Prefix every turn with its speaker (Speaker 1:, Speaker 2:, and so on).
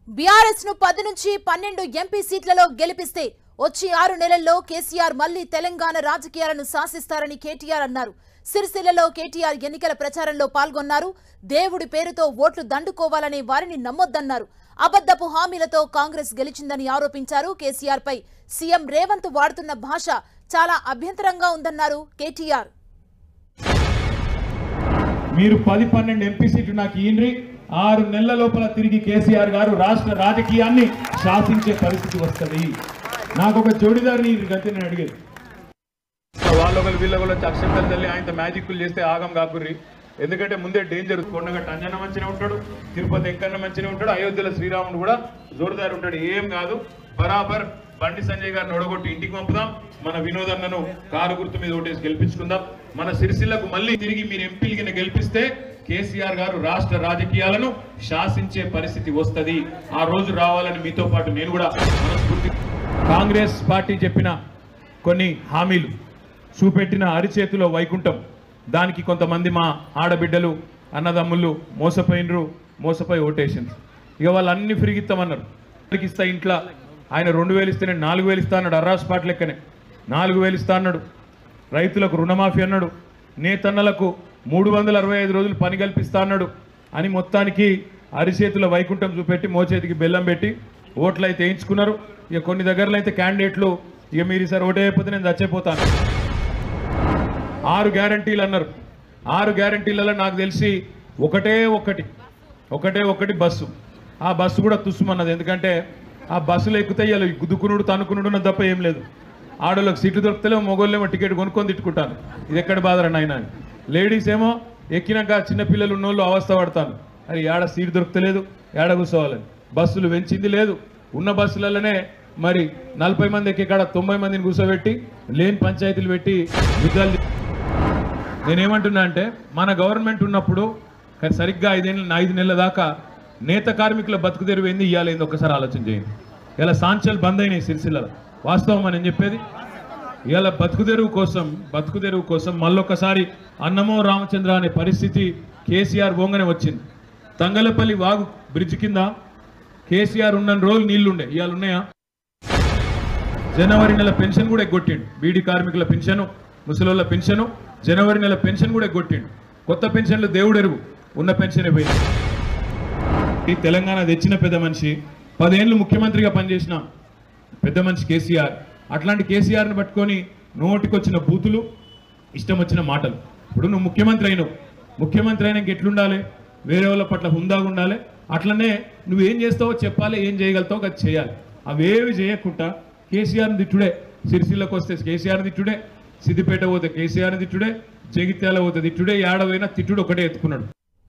Speaker 1: BRS ను 10 నుంచి 12 MP సీట్లలో గెలిపిస్తే వచ్చే 6 నెలల్లో కేసీఆర్ మళ్లీ తెలంగాణ రాజకీయాలను శాసిస్తారని కేటీఆర్ అన్నారు. సిరిసిల్లలో కేటీఆర్ ఎన్నికల ప్రచారంలో పాల్గొన్నారు. దేవుడి పేరుతో ఓట్లు దండుకోవాలనే వారిని నమ్మొద్దన్నారు. అబద్ధపు హామీలతో కాంగ్రెస్ గెలిచిందని ఆరోపించారు. కేసీఆర్ పై సీఎం రేవంత్ వాడుతున్న భాష చాలా అభ్యంతరంగా ఉందన్నారు కేటీఆర్.
Speaker 2: మీరు 10-12 ఎంపీ సీట్లు నాకు ఇయ్యండి, 6 నెలల లోపల తిరిగి కేసీఆర్ గారు రాష్ట్ర రాజకీయాన్ని శాసించే పరిస్థితి వస్తుంది. నాకు ఒక జోడిదారిని గతి నేను అడిగేది, వాళ్ళొకరు వీళ్ళొకరు అక్షంతలు తల్లి ఆయనతో మ్యాజిక్లు చేస్తే ఆగం కాకుర్రి. ఎందుకంటే ముందే డేంజర్. కొండగట్ట అంజన మంచిగా ఉంటాడు, తిరుపతి వెంకన్న మంచిగా ఉంటాడు, అయోధ్యలో శ్రీరాముడు కూడా జోరుదారి ఉంటాడు. ఏం కాదు, బరాబర్ బండి సంజయ్ గారిని ఒడగొట్టి ఇంటికి పంపుదాం. మన వినోద్ అన్నను కారు గుర్తు మీద ఓటేసి గెలిపించుకుందాం. మన సిరిసిల్లకు మళ్ళీ తిరిగి మీరు ఎంపీలు గెలిపిస్తే కేసీఆర్ గారు రాష్ట్ర రాజకీయాలను శాసించే పరిస్థితి వస్తుంది. ఆ రోజు రావాలని మీతో పాటు నేను కూడా మనస్ఫూర్తి. కాంగ్రెస్ పార్టీ చెప్పిన కొన్ని హామీలు చూపెట్టిన అరిచేతిలో వైకుంఠం, దానికి కొంతమంది మా ఆడబిడ్డలు అన్నదమ్ముళ్ళు మోసపోయి ఓటేసింది. ఇక వాళ్ళు అన్ని ఫ్రీగిస్తామన్నారు. ఇస్తా ఇంట్లో ఆయన 2000 ఇస్తే నేను 4000 ఇస్తా అన్నాడు. అర్రాస్ పాట లెక్కనే 4000 ఇస్తా అన్నాడు. రైతులకు రుణమాఫీ అన్నాడు. నేతన్నలకు 365 రోజులు పని కల్పిస్తా అన్నాడు. అని మొత్తానికి అరిచేతుల వైకుంఠం చూపెట్టి మోచేతికి బెల్లం పెట్టి ఓట్లు అయితే వేయించుకున్నారు. ఇక కొన్ని దగ్గరలో అయితే క్యాండిడేట్లు ఇక మీరు ఈసారి ఓటే అయిపోతే నేను చచ్చిపోతాను. 6 గ్యారంటీలు అన్నారు. 6 గ్యారంటీలలో నాకు తెలిసి ఒకటే ఒకటి బస్సు. ఆ బస్సు కూడా తుస్సుమన్నది. ఎందుకంటే ఆ బస్సులు ఎక్కితే ఇలా గుద్దుకునుడు తనుకునుడు తప్ప ఏం లేదు. ఆడోళ్ళకి సీట్లు దొరుకుతలేమో, మొగోళ్ళేమో టికెట్ కొనుక్కొని తిట్టుకుంటాను. ఇది ఎక్కడ బాధరని ఆయన. లేడీస్ ఏమో ఎక్కినాక చిన్నపిల్లలు ఉన్నోళ్ళు అవస్థ పడతాను. అది ఏడ సీట్ దొరుకుతలేదు, ఏడ కూర్చోవాలని. బస్సులు పెంచింది లేదు. ఉన్న బస్సులలోనే మరి 40 మంది ఎక్కే కాడ 90 మందిని కూర్చోబెట్టి లేని పంచాయతీలు పెట్టి యుద్ధాలు. నేనేమంటున్నా అంటే మన గవర్నమెంట్ ఉన్నప్పుడు సరిగ్గా 5 నెలల దాకా నేత కార్మికుల బతుకు తెరువు ఏంది, ఇయ్యాలేంది ఒక్కసారి ఆలోచన చేయండి. ఇలా సాంచలు బంద్ అయినాయి సిరిసిల్లలో. వాస్తవం అని చెప్పేది. ఇలా బతుకు తెరువు కోసం మళ్ళొక్కసారి అన్నమో రామచంద్ర అనే పరిస్థితి కేసీఆర్ బొంగనే వచ్చింది. తంగలపల్లి వాగు బ్రిడ్జ్ కింద కేసీఆర్ ఉన్న రోజులు నీళ్లుండే, ఇవాళ ఉన్నాయా? జనవరి నెల పెన్షన్ కూడా ఎగ్గొట్టిండు. బీడీ కార్మికుల పెన్షను, ముసలోళ్ళ పెన్షను, జనవరి నెల పెన్షన్ కూడా ఎగ్గొట్టిండు. కొత్త పెన్షన్లు దేవుడెరువు, ఉన్న పెన్షన్ పోయింది. ఈ తెలంగాణ తెచ్చిన పెద్ద మనిషి, 10 ఏళ్ళు ముఖ్యమంత్రిగా పనిచేసిన పెద్ద మనిషి కేసీఆర్. అట్లాంటి కేసీఆర్ని పట్టుకొని నోటికొచ్చిన బూతులు, ఇష్టం వచ్చిన మాటలు. ఇప్పుడు నువ్వు ముఖ్యమంత్రి అయినాక ఎట్లుండాలి? వేరే వాళ్ళ పట్ల హుందాగా ఉండాలి. అట్లనే నువ్వేం చేస్తావో చెప్పాలి, ఏం చేయగలుగుతావో అది చేయాలి. అవేవి చేయకుండా కేసీఆర్ని తిట్టుడే. సిరిసిల్లకు వస్తే కేసీఆర్ని తిట్టుడే, సిద్దిపేట పోతే కేసీఆర్ని తిట్టుడే, జగిత్యాల పోతే తిట్టుడే, ఏడవైనా తిట్టుడు ఒకటే ఎత్తుకున్నాడు.